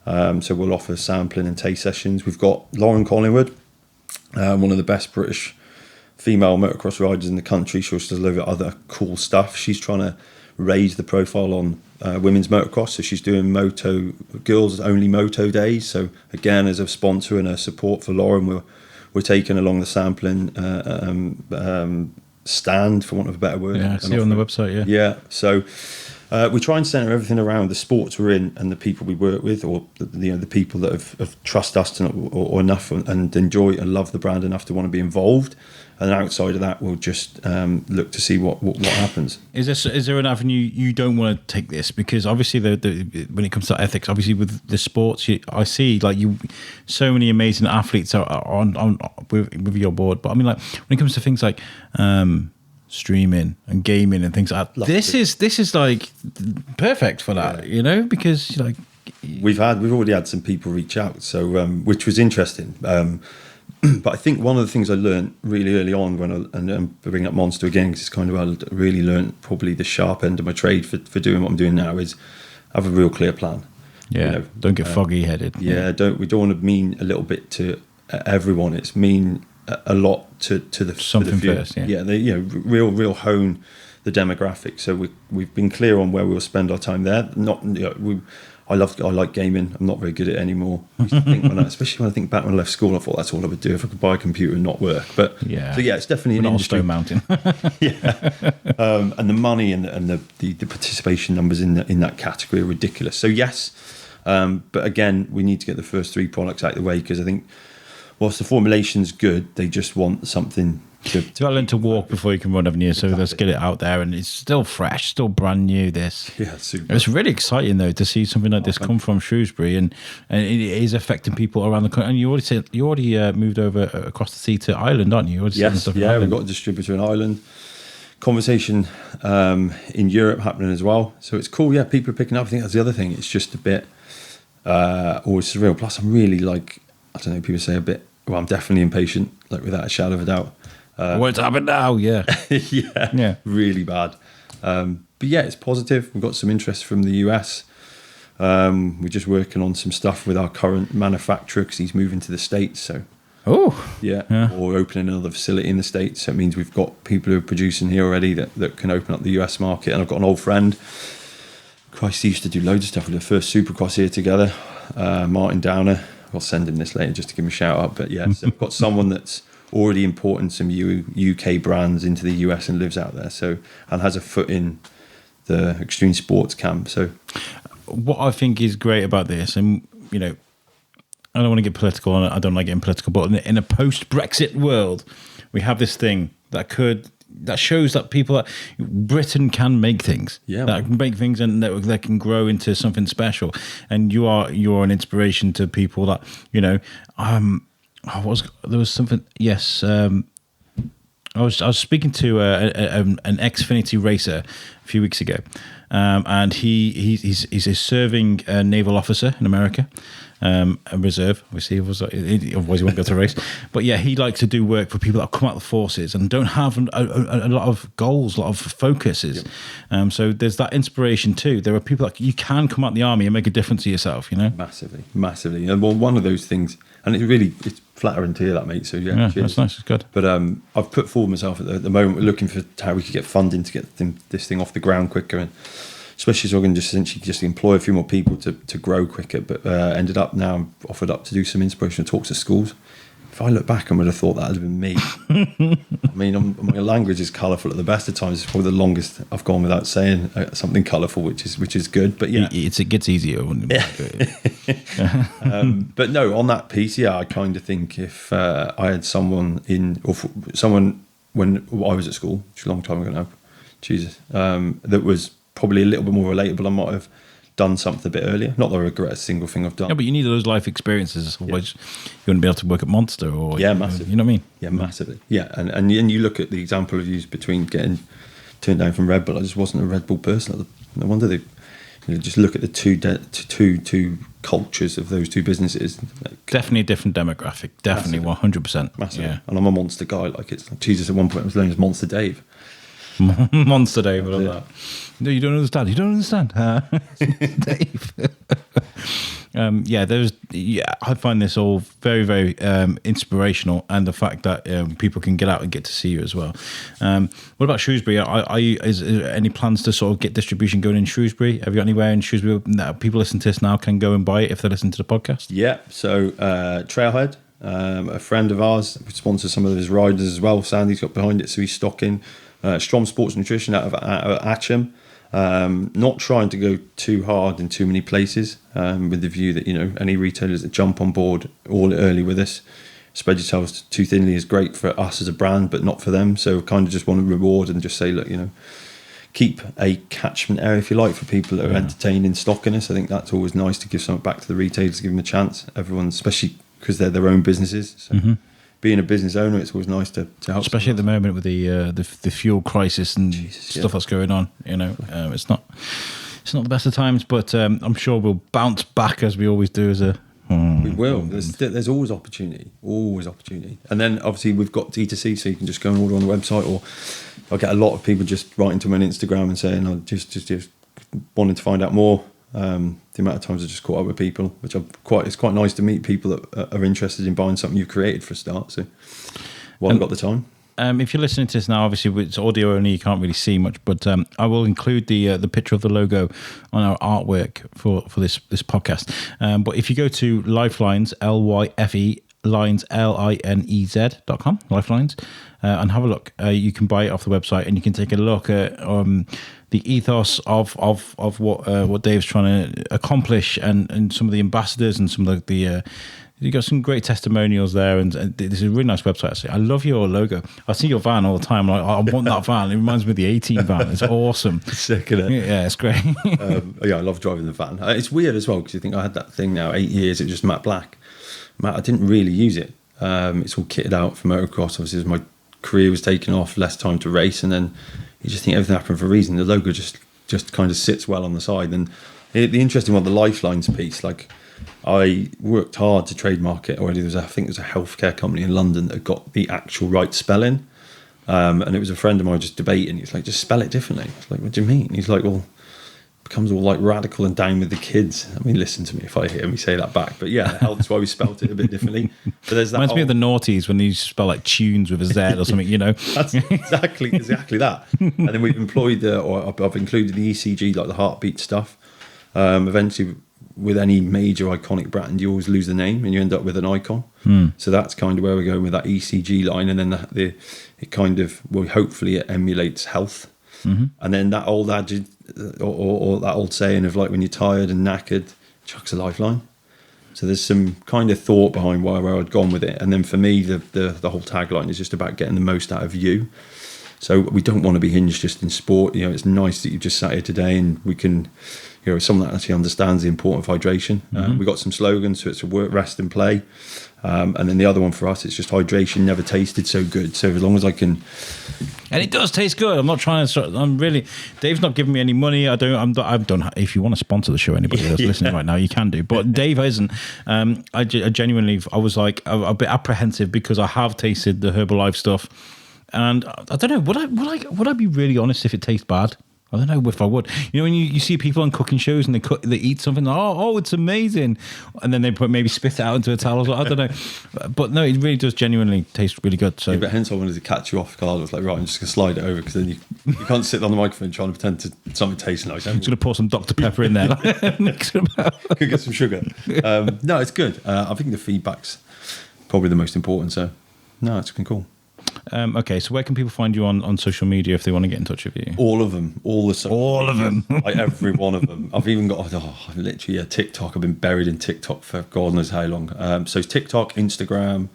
[SPEAKER 2] So we'll offer sampling and taste sessions. We've got Lauren Collingwood, one of the best British female motocross riders in the country. She also does a load of other cool stuff. She's trying to raise the profile on women's motocross, so she's doing girls only moto days. So again, as a sponsor and a support for Lauren, we're taking along the sampling stand, for want of a better word.
[SPEAKER 1] Yeah, I see it on the website.
[SPEAKER 2] Yeah. So we try and centre everything around the sports we're in and the people we work with, or the people that have trust us or enough and enjoy and love the brand enough to want to be involved. And outside of that, we'll just look to see what happens.
[SPEAKER 1] Is there an avenue you don't want to take this? Because obviously, when it comes to ethics, obviously with the sports, I see like so many amazing athletes are on with your board. But I mean, like when it comes to things like streaming and gaming and things like that, this is like perfect for that, because like
[SPEAKER 2] we've already had some people reach out, so which was interesting. But I think one of the things I learned really early on when I'm bringing up Monster again, because it's kind of I really learned probably the sharp end of my trade for doing what I'm doing now, is have a real clear plan.
[SPEAKER 1] Yeah, don't get foggy headed.
[SPEAKER 2] Yeah, we don't want to mean a little bit to everyone. It's mean a lot to the
[SPEAKER 1] something
[SPEAKER 2] few.
[SPEAKER 1] first.
[SPEAKER 2] Real hone the demographic. So we've been clear on where we'll spend our time there. I like gaming. I'm not very good at it anymore. I used to think especially when I think back when I left school, I thought that's all I would do if I could buy a computer and not work. But it's definitely an industry.
[SPEAKER 1] Stone Mountain.
[SPEAKER 2] And the money and the participation numbers in that category are ridiculous. So yes, but again, we need to get the first 3 products out of the way, because I think whilst the formulation's good, they just want something.
[SPEAKER 1] You got to learn to walk before you can run, haven't you? So let's get it out there, and it's still fresh, still brand new.
[SPEAKER 2] Super.
[SPEAKER 1] It's really exciting though to see something like this come from Shrewsbury, and it is affecting people around the country. And you already moved over across the sea to Ireland, aren't you?
[SPEAKER 2] Yes, we've got a distributor in Ireland. Conversation in Europe happening as well. So it's cool. Yeah, people are picking up. I think that's the other thing. It's just a bit always surreal. Plus, I'm really people say a bit. Well, I'm definitely impatient, like without a shadow of a doubt.
[SPEAKER 1] What's happened now? Yeah.
[SPEAKER 2] yeah, really bad. But yeah, it's positive. We've got some interest from the US. We're just working on some stuff with our current manufacturer because he's moving to the States. So,
[SPEAKER 1] yeah.
[SPEAKER 2] Or opening another facility in the States. So it means we've got people who are producing here already that can open up the US market. And I've got an old friend. Christ, he used to do loads of stuff with the first Supercross here together. Martin Downer. I'll send him this later just to give him a shout out. But yeah, so I've got someone that's already importing some UK brands into the US and lives out there, and has a foot in the extreme sports camp. So
[SPEAKER 1] what I think is great about this, and I don't want to get political on it, I don't like getting political, but in a post-Brexit world, we have this thing that shows that Britain can make things, that can make things, and that can grow into something special. And you're an inspiration to people that There was something. Yes, I was speaking to an Xfinity racer a few weeks ago, and he's a serving naval officer in America, a reserve. Obviously, otherwise he won't be able to race. But yeah, he likes to do work for people that come out of the forces and don't have a lot of goals, a lot of focuses. Yep. So there's that inspiration too. There are people that you can come out of the army and make a difference to yourself.
[SPEAKER 2] Massively. And well, one of those things, and it's flattering to hear that, mate. So yeah,
[SPEAKER 1] that's nice. It's good.
[SPEAKER 2] But I've put forward myself at the moment. We're looking for how we could get funding to get this thing off the ground quicker, and especially so I can just employ a few more people to grow quicker. But ended up now offered up to do some inspirational talks at schools. If I look back, I would have thought that would have been me. I mean, my language is colourful at the best of times. It's probably the longest I've gone without saying something colourful, which is good. But yeah,
[SPEAKER 1] it gets easier.
[SPEAKER 2] But no, on that piece, yeah, I kind of think if I had someone when I was at school, which is a long time ago now, that was probably a little bit more relatable, I might have done something a bit earlier. Not that I regret a single thing I've done.
[SPEAKER 1] Yeah, but you need those life experiences, otherwise you wouldn't be able to work at Monster or
[SPEAKER 2] massively.
[SPEAKER 1] You know what I mean?
[SPEAKER 2] Yeah, massively. Yeah, and you look at the example of use between getting turned down from Red Bull. I just wasn't a Red Bull person. No wonder they just look at the two cultures of those two businesses.
[SPEAKER 1] Definitely a different demographic. Definitely 100%.
[SPEAKER 2] Massively. Yeah. And I'm a Monster guy. Like it's like Jesus. At one point, I was known as Monster Dave.
[SPEAKER 1] Monster Dave, I love that. No, you don't understand. Dave. I find this all very, very inspirational, and the fact that people can get out and get to see you as well. What about Shrewsbury? Is there any plans to sort of get distribution going in Shrewsbury? Have you got anywhere in Shrewsbury that people listening to this now can go and buy it if they listen to the podcast?
[SPEAKER 2] Yeah, so Trailhead, a friend of ours, sponsors some of his riders as well. Sandy's got behind it, so he's stocking. Strom Sports Nutrition out of Atcham. Not trying to go too hard in too many places, with the view that any retailers that jump on board all early with us, spread yourselves too thinly is great for us as a brand, but not for them. So kind of just want to reward and just say, look, keep a catchment area, if you like, for people that are entertained in stocking us. I think that's always nice to give something back to the retailers, give them a chance. Everyone, especially because they're their own businesses. So being a business owner, it's always nice to help.
[SPEAKER 1] Especially at the moment with the fuel crisis and stuff that's going on. It's not the best of times, but I'm sure we'll bounce back as we always do.
[SPEAKER 2] We will. There's always opportunity, and then obviously we've got D2C, so you can just go and order on the website. Or I get a lot of people just writing to me on Instagram and saying, "I just wanting to find out more." The amount of times I just caught up with people, which it's quite nice to meet people that are interested in buying something you've created for a start. So, I've got the time.
[SPEAKER 1] If you're listening to this now, obviously it's audio only, you can't really see much, but I will include the picture of the logo on our artwork for this podcast. But if you go to Lyfe Linez, Lyfe Linez, Linez.com, Lyfe Linez, and have a look. You can buy it off the website, and you can take a look at the ethos of what Dave's trying to accomplish, and some of the ambassadors and some of the you got some great testimonials there, and this is a really nice website. Actually, I love your logo. I see your van all the time. Like, I want that van. It reminds me of the 18 van. It's awesome.
[SPEAKER 2] Sick, isn't it?
[SPEAKER 1] Yeah, it's great.
[SPEAKER 2] I love driving the van. It's weird as well because you think I had that thing now 8 years. It was just matte black. I didn't really use it. It's all kitted out for motocross. Obviously, as my career was taking off, less time to race, and then you just think everything happened for a reason. The logo just kind of sits well on the side. And the interesting one, the Lyfe Linez piece, like I worked hard to trademark it already. I think there's a healthcare company in London that got the actual right spelling. And it was a friend of mine just debating. He's like, just spell it differently. I was like, what do you mean? And he's like, well, it becomes all like radical and down with the kids. I mean, listen to me if I hear me say that back. But yeah, that's why we spelt it a bit differently. But there's that
[SPEAKER 1] reminds me of the noughties when you spell like tunes with a Z or something,
[SPEAKER 2] That's exactly that. And then we've employed I've included the ECG, like the heartbeat stuff. Eventually, with any major iconic brand, you always lose the name and you end up with an icon. So that's kind of where we're going with that ECG line, and then it kind of, well, hopefully it emulates health. And then that old adage or that old saying of like, when you're tired and knackered, chucks a lifeline. So there's some kind of thought behind where I'd gone with it. And then for me, the whole tagline is just about getting the most out of you. So we don't want to be hinged just in sport. It's nice that you've just sat here today and we can someone that actually understands the importance of hydration. We've got some slogans, so it's a work, rest and play. And then the other one for us, it's just hydration never tasted so good. So as long as I can...
[SPEAKER 1] And it does taste good. I'm not trying to... Dave's not giving me any money. I don't... If you want to sponsor the show, anybody that's listening right now, you can do. But Dave isn't. I genuinely... I was like a bit apprehensive because I have tasted the Herbalife stuff. And I don't know, would I be really honest if it tastes bad? I don't know if I would. When you see people on cooking shows and they eat something, oh, it's amazing, and then they maybe spit it out into a towel. I don't know, but no, it really does genuinely taste really good. So,
[SPEAKER 2] but hence I wanted to catch you off guard. I was like, right, I'm just gonna slide it over because then you can't sit on the microphone trying to pretend to something tastes nice. I'm just
[SPEAKER 1] gonna pour some Dr. Pepper in there, mix it about.
[SPEAKER 2] Could get some sugar. No, it's good. I think the feedback's probably the most important. So, no, it's been cool.
[SPEAKER 1] Okay, so where can people find you on social media if they want to get in touch with you?
[SPEAKER 2] All of them, all
[SPEAKER 1] of them,
[SPEAKER 2] like every one of them. I've even got literally TikTok. I've been buried in TikTok for God knows how long. So TikTok, Instagram,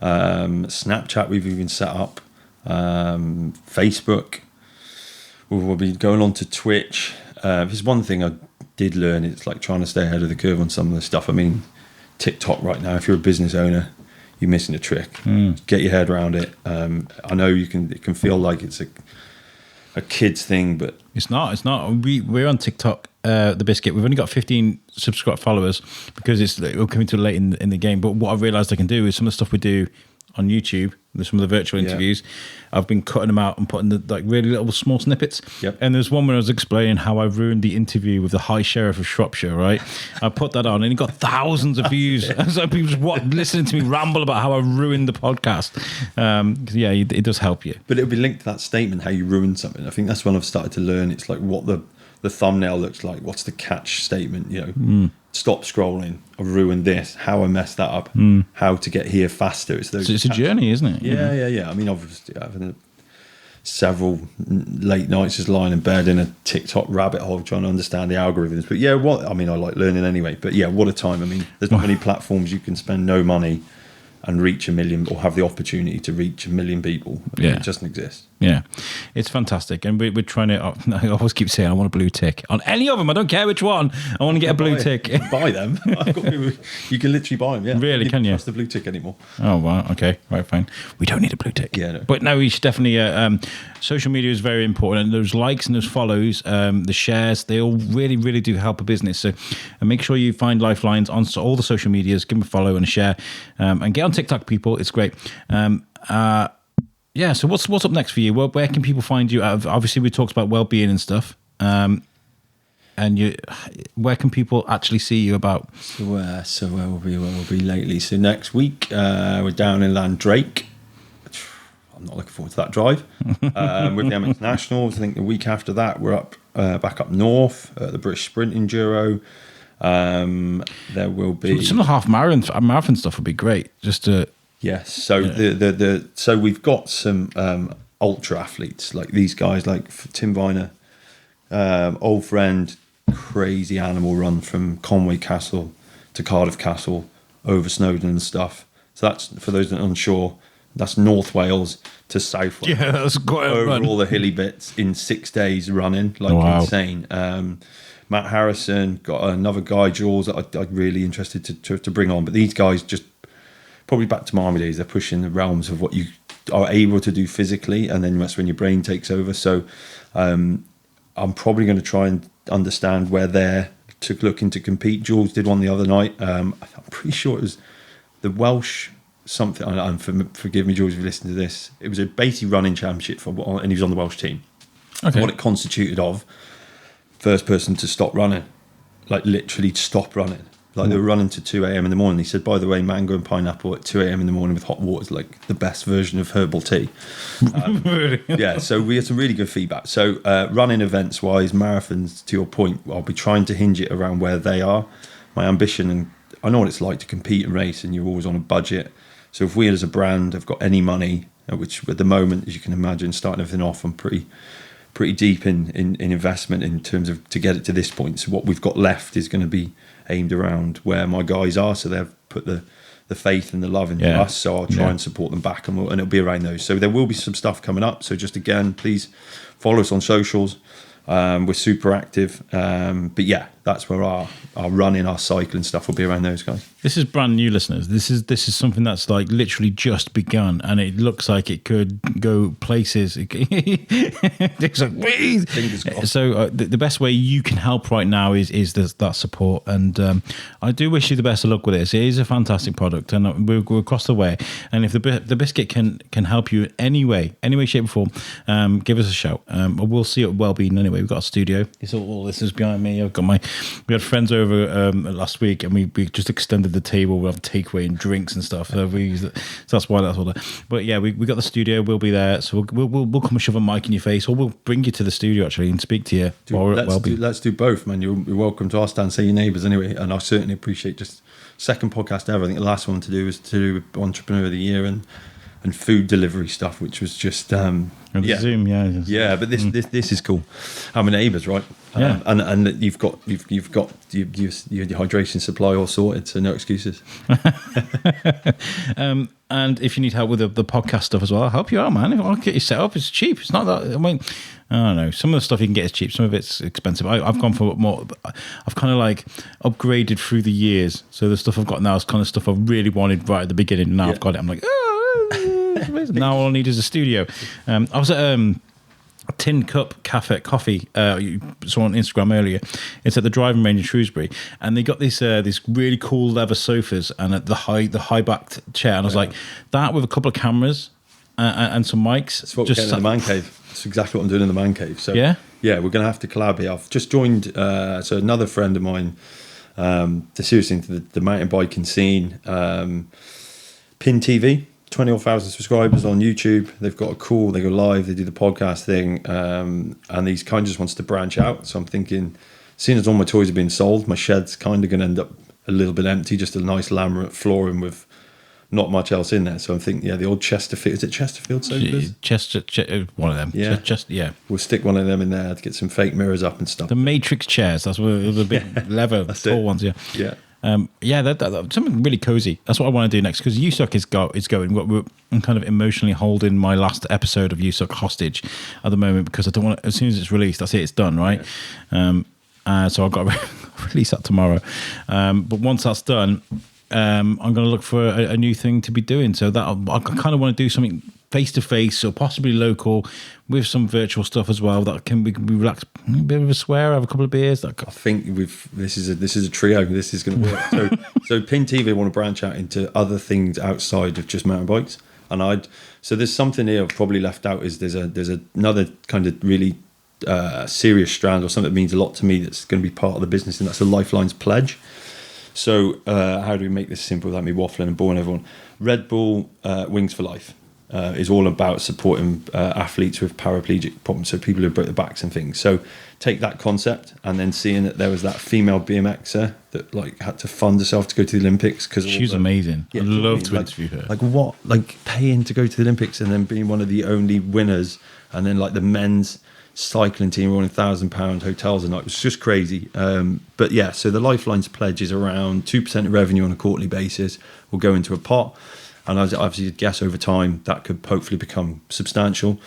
[SPEAKER 2] Snapchat. We've even set up Facebook. We'll be going on to Twitch. There's one thing I did learn. It's like trying to stay ahead of the curve on some of the stuff. I mean, TikTok right now. If you're a business owner, you're missing a trick. Get your head around it. I know it can feel like it's a kid's thing, but
[SPEAKER 1] it's not. We're on TikTok, the Biscuit. We've only got 15 subscribed followers because we're coming too late in the game. But what I've realised I can do is some of the stuff we do on YouTube, some of the virtual interviews, I've been cutting them out and putting the really little small snippets.
[SPEAKER 2] Yep.
[SPEAKER 1] And there's one where I was explaining how I ruined the interview with the High Sheriff of Shropshire, right? I put that on and it got thousands of views. So people just listening to me ramble about how I ruined the podcast. It does help you.
[SPEAKER 2] But it'll be linked to that statement, how you ruined something. I think that's when I've started to learn. It's like what the thumbnail looks like. What's the catch statement? Stop scrolling. I ruined this. How I messed that up. How to get here faster. It's
[SPEAKER 1] a journey, isn't it?
[SPEAKER 2] Yeah. I mean, obviously, I've had several late nights just lying in bed in a TikTok rabbit hole trying to understand the algorithms. But I like learning anyway. But what a time. I mean, there's not many platforms you can spend no money and reach 1 million or have the opportunity to reach 1 million people. It doesn't exist.
[SPEAKER 1] Yeah, it's fantastic. And we're trying to, I always keep saying I want a blue tick. On any of them, I don't care which one, I want to get a blue tick.
[SPEAKER 2] You can buy them. I've got people, you can literally buy them, yeah.
[SPEAKER 1] Really, can you?
[SPEAKER 2] Trust the blue tick anymore.
[SPEAKER 1] Oh, wow, okay, right, fine. We don't need a blue tick.
[SPEAKER 2] Yeah, no.
[SPEAKER 1] But no, we should definitely, social media is very important. And those likes and those follows, the shares, they all really, really do help a business. So make sure you find Lyfe Linez on all the social medias, give them a follow and a share, and get on TikTok, people. It's great. So what's up next for you? Where can people find you? Obviously, we talked about well-being and stuff. Where can people actually see you about?
[SPEAKER 2] So where will be lately? So next week we're down in Landrake. I'm not looking forward to that drive. With the Hamlet Nationals. I think the week after that we're up back up north at the British Sprint Enduro. There will be
[SPEAKER 1] some of the half marathon stuff would be great. Just to
[SPEAKER 2] yes. So so we've got some ultra athletes like these guys, like Tim Viner, old friend, crazy animal run from Conway Castle to Cardiff Castle over Snowdon and stuff. So that's, for those that are unsure, that's North Wales to South Wales.
[SPEAKER 1] Yeah, that's quite a
[SPEAKER 2] over
[SPEAKER 1] run.
[SPEAKER 2] All the hilly bits in 6 days running, like insane. Matt Harrison, got another guy, Jules, that I'm really interested to bring on. But these guys, just probably back to my army days, they're pushing the realms of what you are able to do physically, and then that's when your brain takes over. So I'm probably going to try and understand where they're looking to compete. Jules did one the other night. I'm pretty sure it was the Welsh something. And forgive me, Jules, if you listen to this. It was a basically running championship, and he was on the Welsh team.
[SPEAKER 1] Okay.
[SPEAKER 2] What it constituted of, first person to stop running, like literally stop running. Like they were running to 2 a.m. in the morning. He said, by the way, mango and pineapple at 2 a.m. in the morning with hot water is like the best version of herbal tea.
[SPEAKER 1] Really?
[SPEAKER 2] Yeah, so we had some really good feedback. So running events wise, marathons, to your point, I'll be trying to hinge it around where they are. My ambition, and I know what it's like to compete and race, and you're always on a budget. So if we as a brand have got any money, which at the moment, as you can imagine, starting everything off, I'm pretty deep in investment in terms of to get it to this point. So what we've got left is going to be aimed around where my guys are. So they've put the faith and the love into us. So I'll try and support them back, and it'll be around those. So there will be some stuff coming up. So just again, please follow us on socials. We're super active. But yeah, that's where our running, our cycling stuff will be around those guys.
[SPEAKER 1] This is brand new, listeners. This is something that's like literally just begun, and it looks like it could go places. It's like,
[SPEAKER 2] Fingers crossed.
[SPEAKER 1] so the best way you can help right now is that support, and I do wish you the best of luck with this. It is a fantastic product, and we're across the way. And if the biscuit can help you in any way, shape, or form, give us a shout. We'll see at Wellbeing anyway. We've got a studio. It's all this is behind me. We had friends over last week, and we just extended the table. We'll have takeaway and drinks and stuff. So we use it. So that's why that's all that. But yeah, we got the studio. We'll be there. So we'll come and shove a mic in your face, or we'll bring you to the studio actually and speak to you.
[SPEAKER 2] Let's do both, man. You're welcome to our stand, say your neighbours anyway. And I certainly appreciate just second podcast ever. I think the last one to do was to do with Entrepreneur of the Year and food delivery stuff, which was just
[SPEAKER 1] Zoom,
[SPEAKER 2] yeah. But this is cool. I'm a neighbours, right?
[SPEAKER 1] Yeah,
[SPEAKER 2] and you've got your hydration supply all sorted, so no excuses.
[SPEAKER 1] And if you need help with the podcast stuff as well, I'll help you out, man. I'll get you set up. It's cheap. It's not that. I mean, I don't know. Some of the stuff you can get is cheap. Some of it's expensive. I've gone for more. I've kind of like upgraded through the years. So the stuff I've got now is kind of stuff I really wanted right at the beginning. Now I've got it. I'm like, now all I need is a studio. I was at Tin Cup Cafe Coffee. You saw on Instagram earlier. It's at the driving range in Shrewsbury, and they got this really cool leather sofas and the high backed chair. And I was like, that with a couple of cameras and some mics.
[SPEAKER 2] That's what we're getting in the man cave. That's exactly what I'm doing in the man cave. So
[SPEAKER 1] yeah,
[SPEAKER 2] we're going to have to collab here. I've just joined. So another friend of mine, they're seriously into the mountain biking scene. Pin TV. 20,000 subscribers on YouTube. They've got they go live, they do the podcast thing, and these kind of just wants to branch out. So I'm thinking, seeing as all my toys are being sold, my shed's kind of going to end up a little bit empty, just a nice laminate flooring with not much else in there. So I'm thinking, the old Chesterfield, is it Chesterfield sofas?
[SPEAKER 1] One of them.
[SPEAKER 2] Yeah. We'll stick one of them in there to get some fake mirrors up and stuff.
[SPEAKER 1] The Matrix chairs, that's the big leather tall ones, yeah. That's something really cozy. That's what I want to do next, because USUC is going. I'm kind of emotionally holding my last episode of USUC hostage at the moment, because I don't want. As soon as it's released, that's it. It's done, right? Yeah. So I've got to release that tomorrow. But once that's done, I'm going to look for a new thing to be doing. So that I kind of want to do something face to face, or possibly local, with some virtual stuff as well. That can be relaxed, a bit of a swear, have a couple of beers. I
[SPEAKER 2] think this is a trio. This is going to work. So Pin TV want to branch out into other things outside of just mountain bikes, and so there's something here I've probably left out. Is there's another kind of really serious strand, or something that means a lot to me, that's going to be part of the business, and that's the Lyfe Linez pledge. So how do we make this simple without me waffling and boring everyone? Red Bull Wings for Life is all about supporting athletes with paraplegic problems, so people who broke their backs and things. So take that concept, and then seeing that there was that female BMXer that had to fund herself to go to the Olympics, because
[SPEAKER 1] she's amazing. I'd love to interview her.
[SPEAKER 2] Paying to go to the Olympics and then being one of the only winners, and then the men's cycling team running £1,000 hotels a night. It was just crazy. But yeah, so the Lyfe Linez pledge is around 2% of revenue on a quarterly basis will go into a pot, and I obviously guess over time that could hopefully become substantial.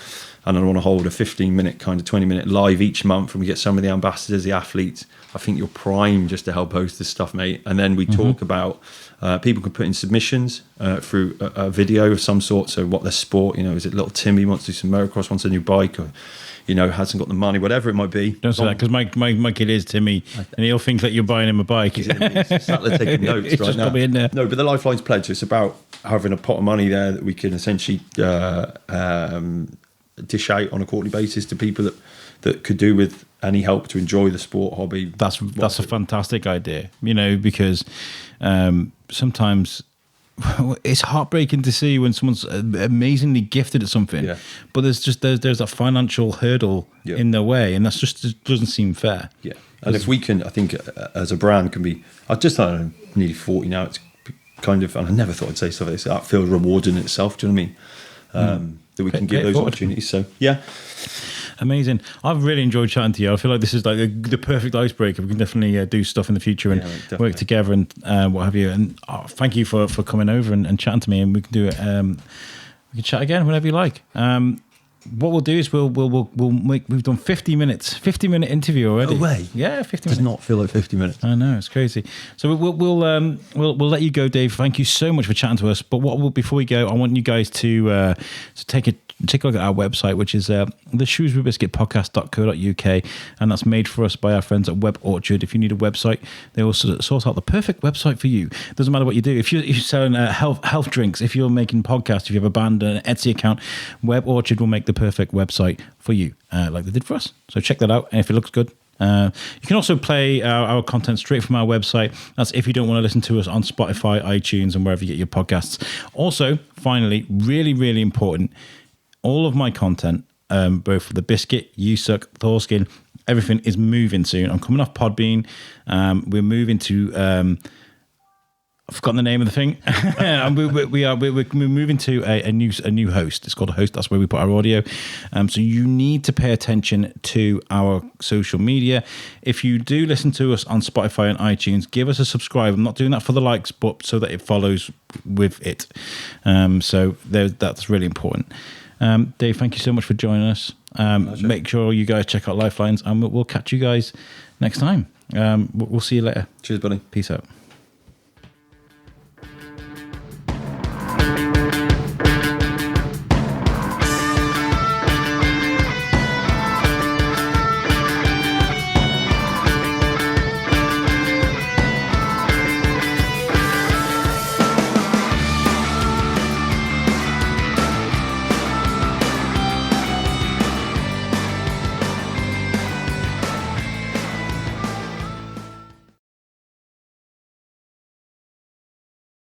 [SPEAKER 2] And I want to hold a 15-minute, kind of 20-minute live each month, and we get some of the ambassadors, the athletes. I think you're prime just to help host this stuff, mate. And then we talk about people can put in submissions through a video of some sort. So what their sport, is it little Timmy wants to do some motocross, wants a new bike, or hasn't got the money, whatever it might be.
[SPEAKER 1] Don't say that, because my kid is Timmy, and he'll think that you're buying him a bike.
[SPEAKER 2] He's sat there taking notes
[SPEAKER 1] it's
[SPEAKER 2] right
[SPEAKER 1] just
[SPEAKER 2] now.
[SPEAKER 1] In there.
[SPEAKER 2] No, but the Lyfe Linez pledge, it's about having a pot of money there that we can essentially dish out on a quarterly basis to people that could do with any help to enjoy the sport hobby.
[SPEAKER 1] That's a fantastic idea, because sometimes it's heartbreaking to see when someone's amazingly gifted at something, but there's that financial hurdle in their way, and that's just doesn't seem fair.
[SPEAKER 2] Yeah, and if we can, I think as a brand can be, I don't know, nearly 40 now. It's kind of, and I never thought I'd say stuff like this. That feels rewarding in itself. Do you know what I mean? That we can give those opportunities. So yeah.
[SPEAKER 1] Amazing. I've really enjoyed chatting to you. I feel like this is like the perfect icebreaker. We can definitely do stuff in the future and work together and what have you. And thank you for coming over and chatting to me. And we can do it. We can chat again whenever you like. what we'll do is we'll make. We've done 50-minute interview already.
[SPEAKER 2] No way.
[SPEAKER 1] Yeah, 50
[SPEAKER 2] Does
[SPEAKER 1] minutes.
[SPEAKER 2] not feel like 50 minutes.
[SPEAKER 1] I know, it's crazy. So we'll let you go, Dave. Thank you so much for chatting to us. But before we go, I want you guys to take a look at our website, which is the Shrewsbury Biscuit podcast.co.uk, and that's made for us by our friends at Web Orchard. If you need a website, they will sort out the perfect website for you. Doesn't matter what you do. If you're selling health drinks, if you're making podcasts, if you have a band, an Etsy account, Web Orchard will make the perfect website for you, like they did for us. So check that out, and if it looks good. You can also play our content straight from our website. That's if you don't want to listen to us on Spotify, iTunes, and wherever you get your podcasts. Also, finally, really, really important, all of my content, both for the Biscuit, You Suck, Thorskin, everything is moving soon. I'm coming off Podbean. We're moving to... I've forgotten the name of the thing. And we're moving to a new host. It's called a host. That's where we put our audio. So you need to pay attention to our social media. If you do listen to us on Spotify and iTunes, give us a subscribe. I'm not doing that for the likes, but so that it follows with it. So that's really important. Dave, thank you so much for joining us. Make sure you guys check out Lyfe Linez, and we'll catch you guys next time. We'll see you later.
[SPEAKER 2] Cheers, buddy.
[SPEAKER 1] Peace out.